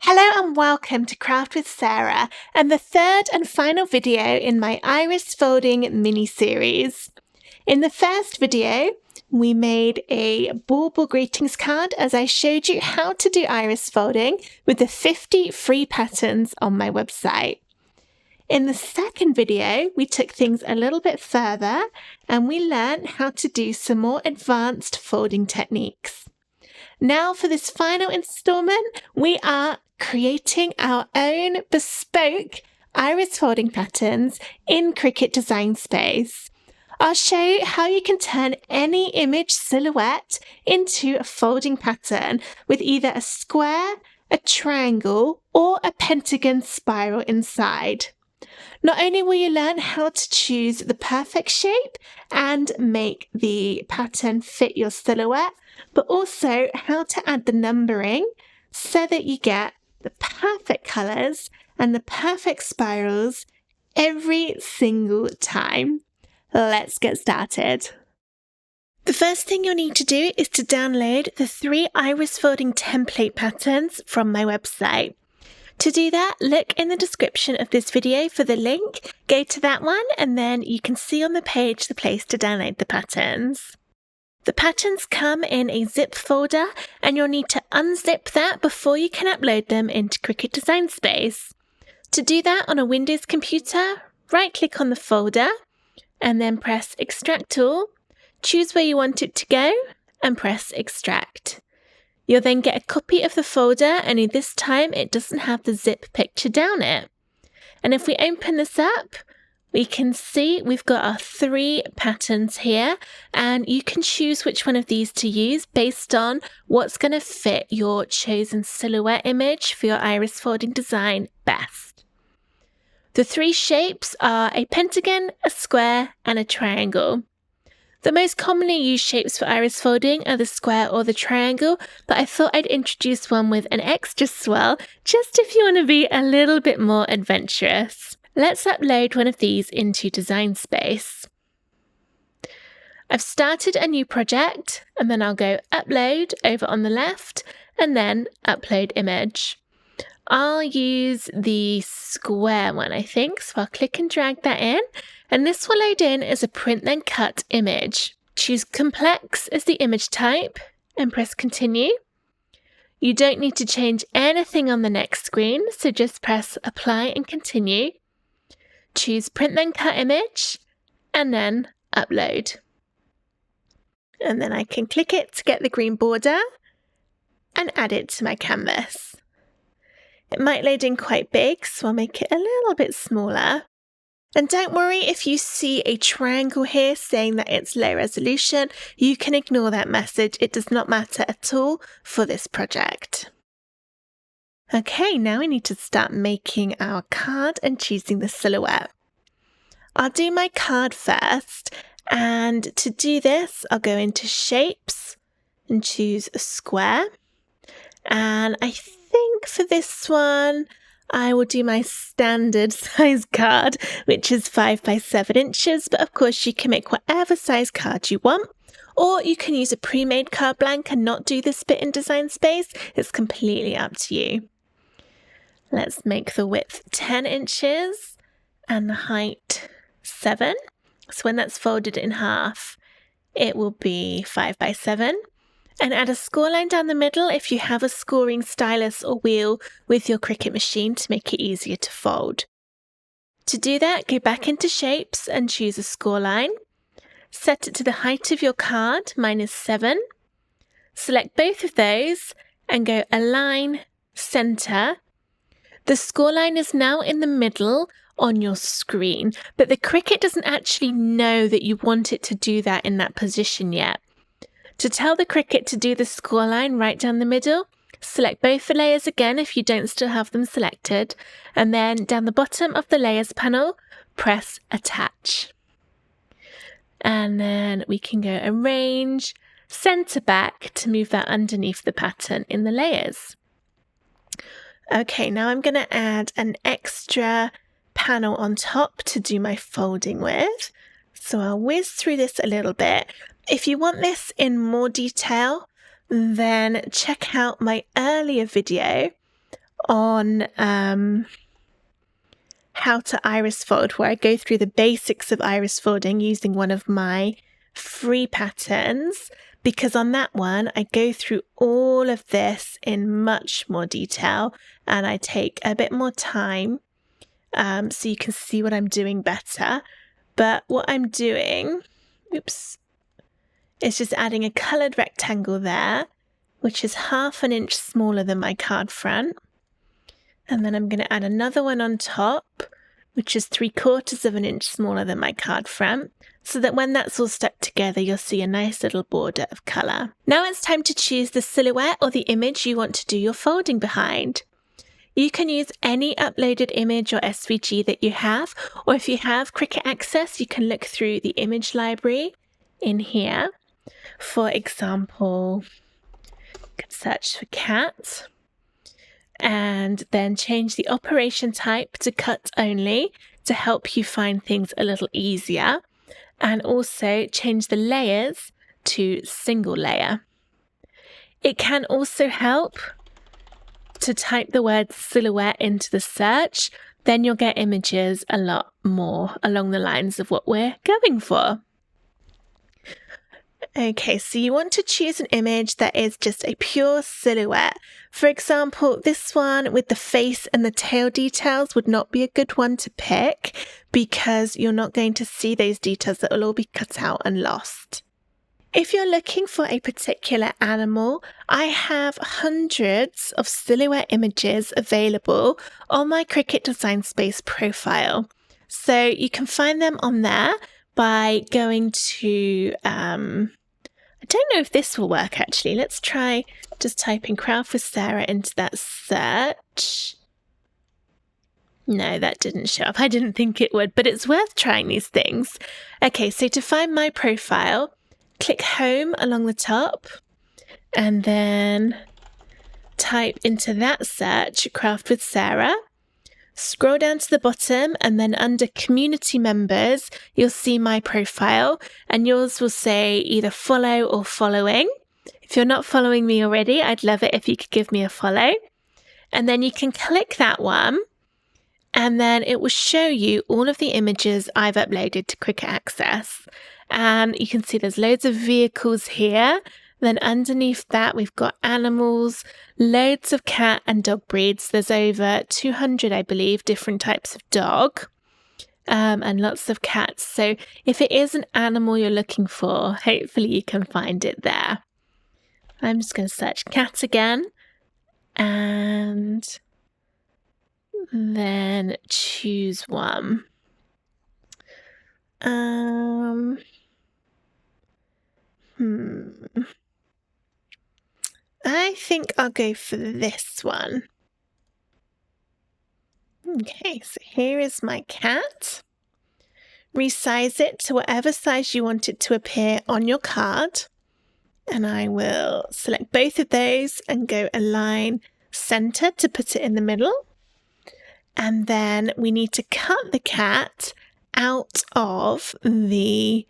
Hello and welcome to Craft with Sarah and the third and final video in my iris folding mini-series. In the first video, we made a bauble greetings card as I showed you how to do iris folding with the 50 free patterns on my website. In the second video, we took things a little bit further and we learned how to do some more advanced folding techniques. Now for this final installment, we are creating our own bespoke iris folding patterns in Cricut Design Space. I'll show you how you can turn any image silhouette into a folding pattern with either a square, a triangle, or a pentagon spiral inside. Not only will you learn how to choose the perfect shape and make the pattern fit your silhouette, but also how to add the numbering so that you get the perfect colours and the perfect spirals every single time. Let's get started. The first thing you'll need to do is to download the 3 iris folding template patterns from my website. To do that, look in the description of this video for the link, go to that one, and then you can see on the page the place to download the patterns. The patterns come in a zip folder and you'll need to unzip that before you can upload them into Cricut Design Space. To do that on a Windows computer, right-click on the folder and then press Extract All, choose where you want it to go and press Extract. You'll then get a copy of the folder, only this time it doesn't have the zip picture down it. And if we open this up, we can see we've got our 3 patterns here, and you can choose which one of these to use based on what's going to fit your chosen silhouette image for your iris folding design best. The 3 shapes are a pentagon, a square, and a triangle. The most commonly used shapes for iris folding are the square or the triangle, but I thought I'd introduce one with an extra swirl just if you want to be a little bit more adventurous. Let's upload one of these into Design Space. I've started a new project and then I'll go Upload over on the left and then Upload Image. I'll use the square one, I think, so I'll click and drag that in, and this will load in as a print then cut image. Choose Complex as the image type and press Continue. You don't need to change anything on the next screen, so just press Apply and Continue. Choose Print then Cut Image and then Upload. And then I can click it to get the green border and add it to my canvas. It might load in quite big, so I'll make it a little bit smaller. And don't worry if you see a triangle here saying that it's low resolution, you can ignore that message. It does not matter at all for this project. Okay, now we need to start making our card and choosing the silhouette. I'll do my card first, and to do this, I'll go into Shapes and choose a square. And I think for this one, I will do my standard size card, which is 5 by 7 inches, but of course you can make whatever size card you want. Or you can use a pre-made card blank and not do this bit in Design Space. It's completely up to you. Let's make the width 10 inches and the height 7. So when that's folded in half, it will be 5 by 7. And add a score line down the middle if you have a scoring stylus or wheel with your Cricut machine to make it easier to fold. To do that, go back into Shapes and choose a score line. Set it to the height of your card, -7. Select both of those and go Align, Center. The score line is now in the middle on your screen, but the Cricut doesn't actually know that you want it to do that in that position yet. To tell the Cricut to do the score line right down the middle, select both the layers again if you don't still have them selected, and then down the bottom of the Layers panel, press Attach. And then we can go Arrange, Center Back to move that underneath the pattern in the layers. Okay, now I'm going to add an extra panel on top to do my folding with. So I'll whiz through this a little bit. If you want this in more detail, then check out my earlier video on how to iris fold, where I go through the basics of iris folding using one of my free patterns, because on that one I go through all of this in much more detail and I take a bit more time so you can see what I'm doing better. But what I'm doing, is just adding a coloured rectangle there, which is 1/2 inch smaller than my card front. And then I'm going to add another one on top, which is 3/4 inch smaller than my card front, so that when that's all stuck together, you'll see a nice little border of colour. Now it's time to choose the silhouette or the image you want to do your folding behind. You can use any uploaded image or SVG that you have, or if you have Cricut Access, you can look through the image library in here. For example, you could search for cat and then change the operation type to cut only to help you find things a little easier, and also change the layers to single layer. It can also help to type the word silhouette into the search, then you'll get images a lot more along the lines of what we're going for. Okay, so you want to choose an image that is just a pure silhouette. For example, this one with the face and the tail details would not be a good one to pick because you're not going to see those details that will all be cut out and lost. If you're looking for a particular animal, I have hundreds of silhouette images available on my Cricut Design Space profile. So you can find them on there by going to, I don't know if this will work actually. Let's try just typing Craft with Sarah into that search. No, that didn't show up. I didn't think it would, but it's worth trying these things. Okay, so to find my profile, click Home along the top and then type into that search Craft with Sarah. Scroll down to the bottom and then under Community Members, you'll see my profile and yours will say either follow or following. If you're not following me already, I'd love it if you could give me a follow. And then you can click that one and then it will show you all of the images I've uploaded to Cricut Access. And you can see there's loads of vehicles here. Then underneath that, we've got animals, loads of cat and dog breeds. There's over 200, I believe, different types of dog and lots of cats. So if it is an animal you're looking for, hopefully you can find it there. I'm just going to search cat again and then choose one. I think I'll go for this one. Okay, so here is my cat. Resize it to whatever size you want it to appear on your card. And I will select both of those and go align center to put it in the middle. And then we need to cut the cat out of the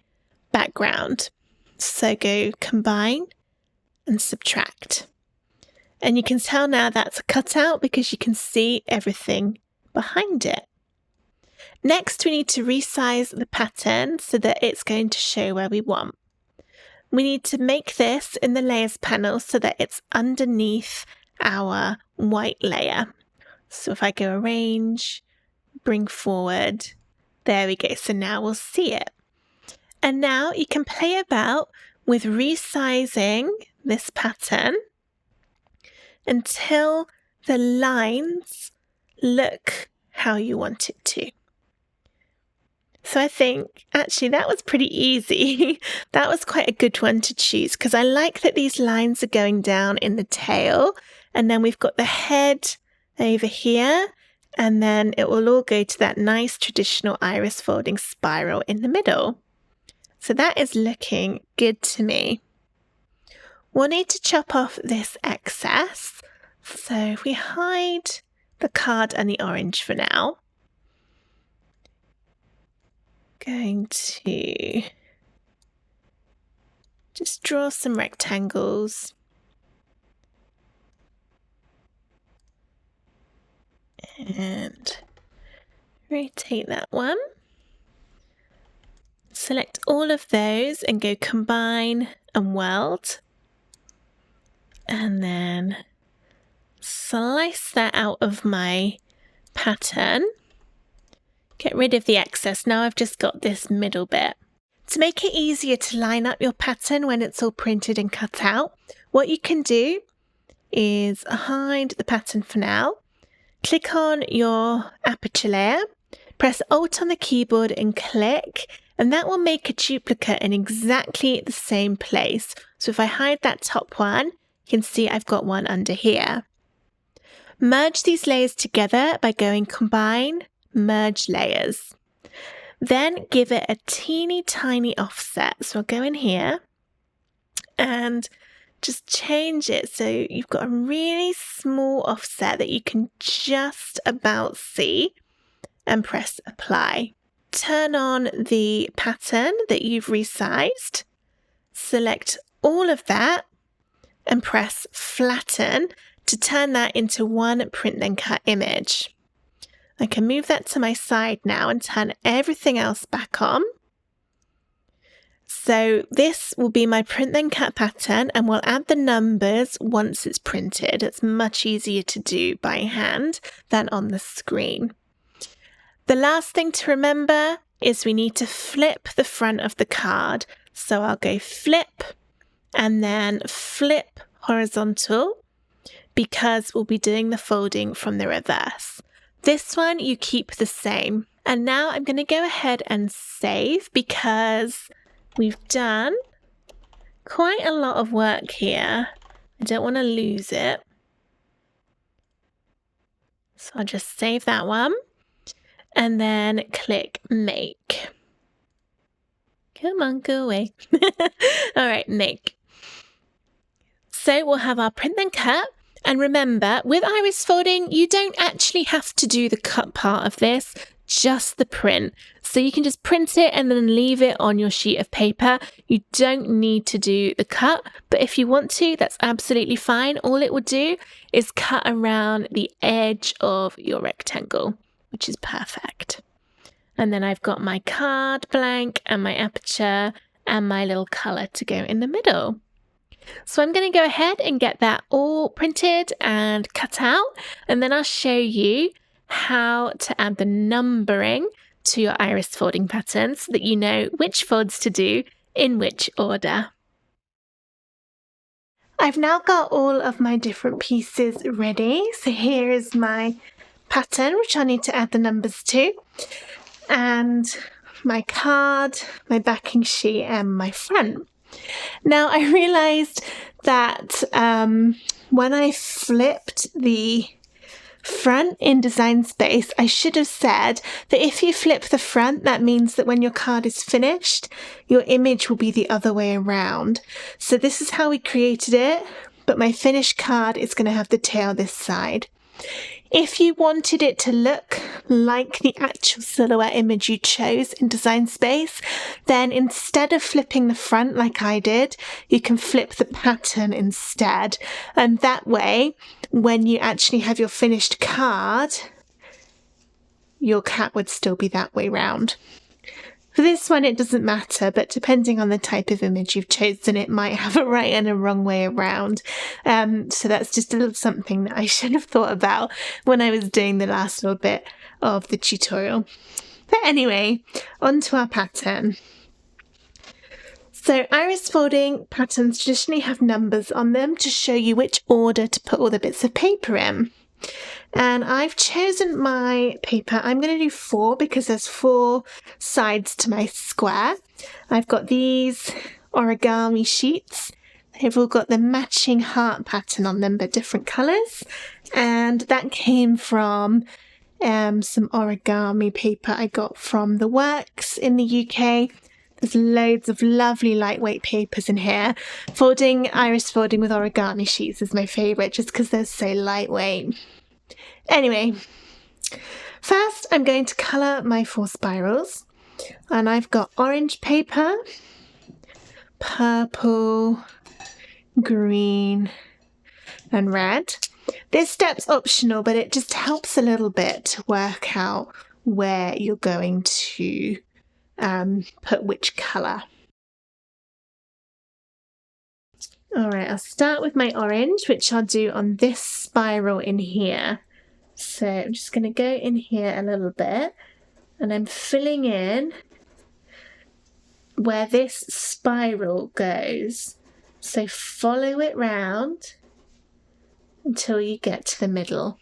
background. So go combine and subtract. And you can tell now that's a cutout because you can see everything behind it. Next, we need to resize the pattern so that it's going to show where we want. We need to make this in the layers panel so that it's underneath our white layer. So if I go arrange, bring forward, there we go. So now we'll see it. And now you can play about with resizing this pattern until the lines look how you want it to. So I think actually that was pretty easy. That was quite a good one to choose because I like that these lines are going down in the tail and then we've got the head over here and then it will all go to that nice traditional iris folding spiral in the middle. So that is looking good to me. We'll need to chop off this excess. So if we hide the card and the orange for now, going to just draw some rectangles. and rotate that one. Select all of those and go combine and weld. And then slice that out of my pattern. Get rid of the excess. Now I've just got this middle bit. To make it easier to line up your pattern when it's all printed and cut out, what you can do is hide the pattern for now. Click on your aperture layer, press Alt on the keyboard and click, and that will make a duplicate in exactly the same place. So if I hide that top one, you can see I've got one under here. Merge these layers together by going Combine, Merge Layers. Then give it a teeny tiny offset. So I'll go in here and just change it so you've got a really small offset that you can just about see, and press Apply. Turn on the pattern that you've resized, select all of that and press Flatten to turn that into one print then cut image. I can move that to my side now and turn everything else back on. So this will be my print then cut pattern, and we'll add the numbers once it's printed. It's much easier to do by hand than on the screen. The last thing to remember is we need to flip the front of the card. So I'll go flip and then flip horizontal, because we'll be doing the folding from the reverse. This one you keep the same. And now I'm going to go ahead and save, because we've done quite a lot of work here. I don't want to lose it. So I'll just save that one and then click Make. Come on, go away. All right, Make. So we'll have our print then cut. And remember, with iris folding, you don't actually have to do the cut part of this, just the print. So you can just print it and then leave it on your sheet of paper. You don't need to do the cut, but if you want to, that's absolutely fine. All it will do is cut around the edge of your rectangle, which is perfect. And then I've got my card blank and my aperture and my little color to go in the middle. So I'm going to go ahead and get that all printed and cut out, and then I'll show you how to add the numbering to your iris folding pattern so that you know which folds to do in which order. I've now got all of my different pieces ready. So here is my pattern, which I need to add the numbers to, and my card, my backing sheet and my front. Now I realized that when I flipped the front in Design Space, I should have said that if you flip the front, that means that when your card is finished, your image will be the other way around. So this is how we created it, but my finished card is going to have the tail this side. If you wanted it to look like the actual silhouette image you chose in Design Space, then instead of flipping the front like I did, you can flip the pattern instead. And that way, when you actually have your finished card, your cat would still be that way round. For this one, it doesn't matter, but depending on the type of image you've chosen, it might have a right and a wrong way around. So that's just a little something that I should have thought about when I was doing the last little bit of the tutorial. But anyway, onto our pattern. So iris folding patterns traditionally have numbers on them to show you which order to put all the bits of paper in. And I've chosen my paper. I'm going to do 4 because there's 4 sides to my square. I've got these origami sheets. They've all got the matching heart pattern on them, but different colours. And that came from some origami paper I got from The Works in the UK. There's loads of lovely lightweight papers in here. Iris folding with origami sheets is my favourite just because they're so lightweight. Anyway, first I'm going to colour my 4 spirals, and I've got orange paper, purple, green and red. This step's optional, but it just helps a little bit to work out where you're going to put which colour. Alright, I'll start with my orange, which I'll do on this spiral in here. So I'm just going to go in here a little bit, and I'm filling in where this spiral goes. So follow it round until you get to the middle.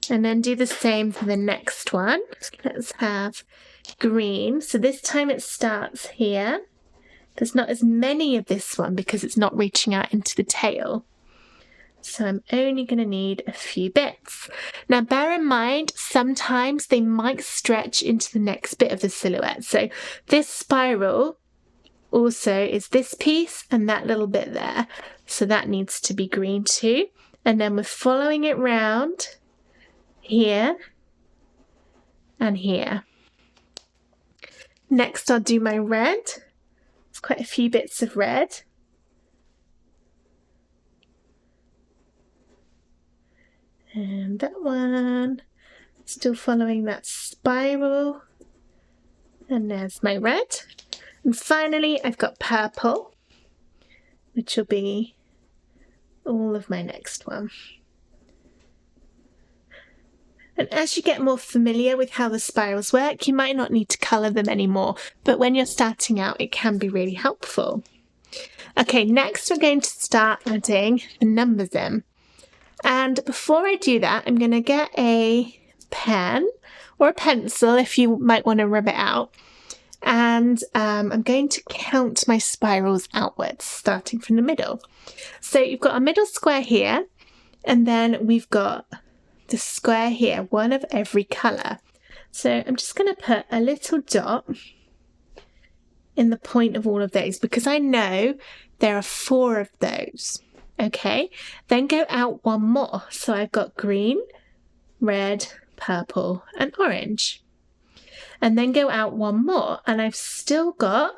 And then do the same for the next one. Let's have green. So this time it starts here. There's not as many of this one because it's not reaching out into the tail. So I'm only going to need a few bits. Now bear in mind, sometimes they might stretch into the next bit of the silhouette. So this spiral also is this piece and that little bit there. So that needs to be green too. And then we're following it round here and here. Next I'll do my red. There's quite a few bits of red. And that one, still following that spiral. And there's my red. And finally, I've got purple, which will be all of my next one. And as you get more familiar with how the spirals work, you might not need to colour them anymore, but when you're starting out, it can be really helpful. Okay, next we're going to start adding the numbers in. And before I do that, I'm going to get a pen or a pencil if you might want to rub it out. And I'm going to count my spirals outwards, starting from the middle. So you've got a middle square here, and then we've got the square here, one of every colour. So I'm just going to put a little dot in the point of all of those because I know there are 4 of those. Okay, then go out one more. So I've got green, red, purple, and orange. And then go out one more, and I've still got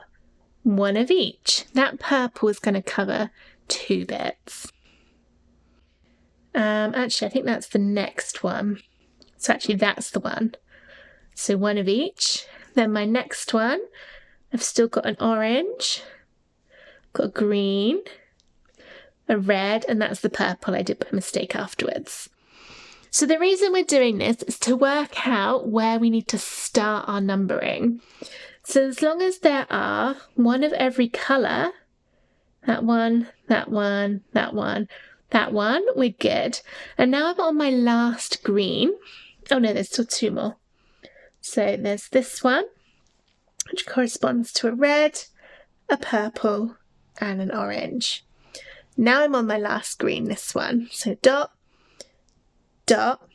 one of each. That purple is going to cover 2 bits. Actually, I think that's the next one. So actually, that's the one. So one of each. Then my next one, I've still got an orange, got a green, a red, and that's the purple. I did put a mistake afterwards. So the reason we're doing this is to work out where we need to start our numbering. So as long as there are one of every colour, that one, that one, that one, that one, we're good. And now I'm on my last green. Oh no, there's still 2 more. So there's this one, which corresponds to a red, a purple, and an orange. Now I'm on my last green, this one. So dot, dot,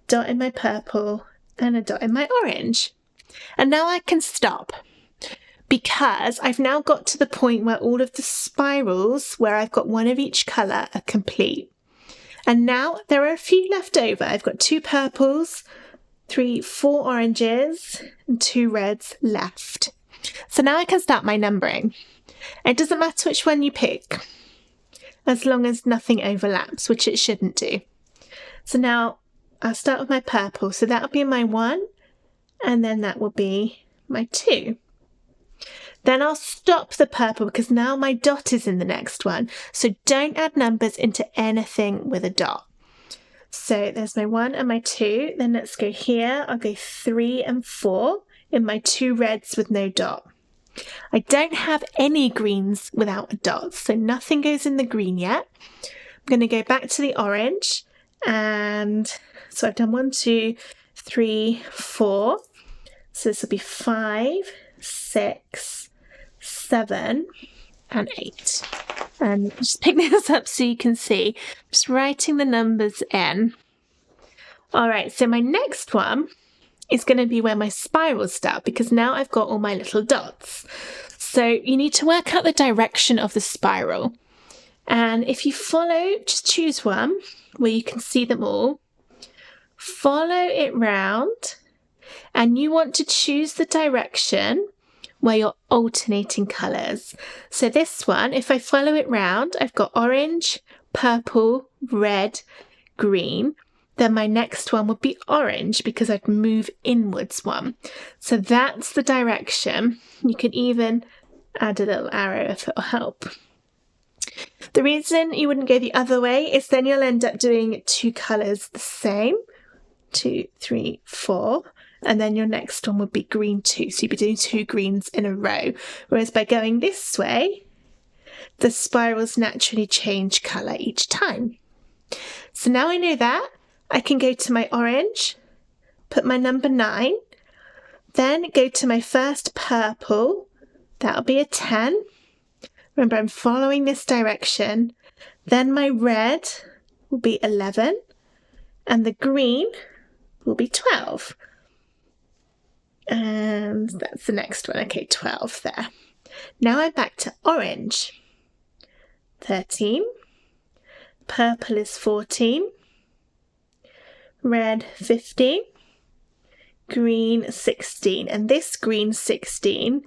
dot in my purple, and a dot in my orange. And now I can stop because I've now got to the point where all of the spirals where I've got one of each colour are complete. And now there are a few left over. I've got 2 purples, 4 oranges, and 2 reds left. So now I can start my numbering. It doesn't matter which one you pick, as long as nothing overlaps, which it shouldn't do. So now I'll start with my purple. So that'll be my 1, and then that will be my 2. Then I'll stop the purple because now my dot is in the next one. So don't add numbers into anything with a dot. So there's my 1 and my 2. Then let's go here. I'll go 3 and 4 in my 2 reds with no dot. I don't have any greens without a dot, so nothing goes in the green yet. I'm going to go back to the orange, and so I've done 1, 2, 3, 4. So this will be 5, 6, 7, and 8. And just pick this up so you can see. Just writing the numbers in. All right, so my next one is going to be where my spirals start because now I've got all my little dots. So you need to work out the direction of the spiral. And if you follow, just choose one where you can see them all. Follow it round, and you want to choose the direction where you're alternating colours. So this one, if I follow it round, I've got orange, purple, red, green, then my next one would be orange because I'd move inwards one. So that's the direction. You can even add a little arrow if it'll help. The reason you wouldn't go the other way is then you'll end up doing 2 colours the same. 2, 3, 4. And then your next one would be green 2. So you'd be doing 2 greens in a row. Whereas by going this way, the spirals naturally change colour each time. So now I know that, I can go to my orange, put my number 9, then go to my first purple, that'll be a 10. Remember, I'm following this direction. Then my red will be 11, and the green will be 12. And that's the next one. Okay, 12 there. Now I'm back to orange. 13. Purple is 14. Red 15, green 16, and this green 16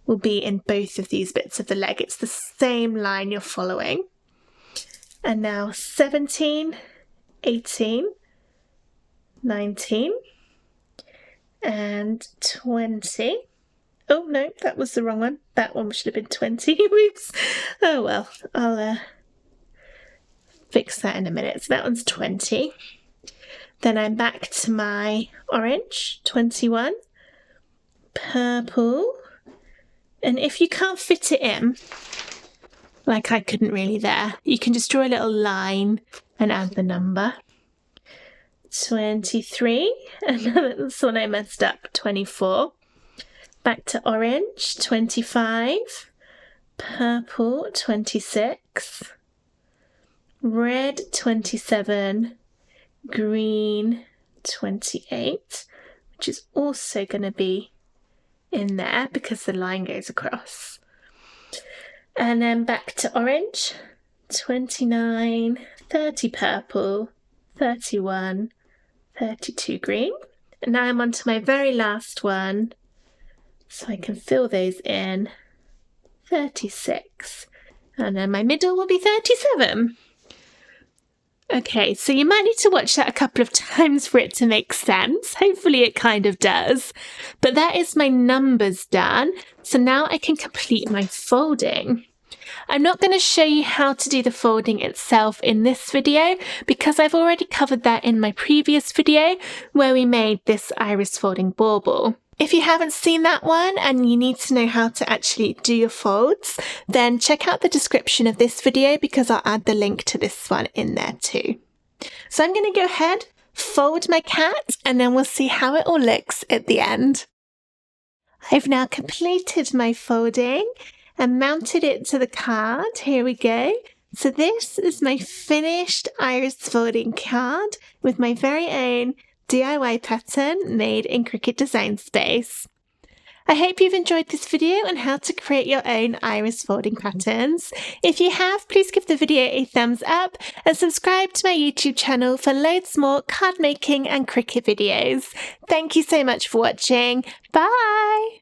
will be in both of these bits of the leg. It's the same line you're following. And now 17, 18, 19, and 20. Oh no, that was the wrong one. That one should have been 20. Whoops. Oh well, I'll fix that in a minute. So that one's 20. Then I'm back to my orange, 21. Purple. And if you can't fit it in, like I couldn't really there, you can just draw a little line and add the number. 23. And that's one I messed up. 24. Back to orange, 25. Purple, 26. Red 27, green 28, which is also going to be in there because the line goes across. And then back to orange, 29, 30 purple, 31, 32 green. And now I'm on to my very last one, so I can fill those in, 36. And then my middle will be 37. Okay, so you might need to watch that a couple of times for it to make sense. Hopefully it kind of does. But that is my numbers done. So now I can complete my folding. I'm not going to show you how to do the folding itself in this video because I've already covered that in my previous video where we made this iris folding bauble. If you haven't seen that one and you need to know how to actually do your folds, then check out the description of this video because I'll add the link to this one in there too. So I'm going to go ahead, fold my cat, and then we'll see how it all looks at the end. I've now completed my folding and mounted it to the card. Here we go. So this is my finished iris folding card with my very own DIY pattern made in Cricut Design Space. I hope you've enjoyed this video on how to create your own iris folding patterns. If you have, please give the video a thumbs up and subscribe to my YouTube channel for loads more card making and Cricut videos. Thank you so much for watching. Bye!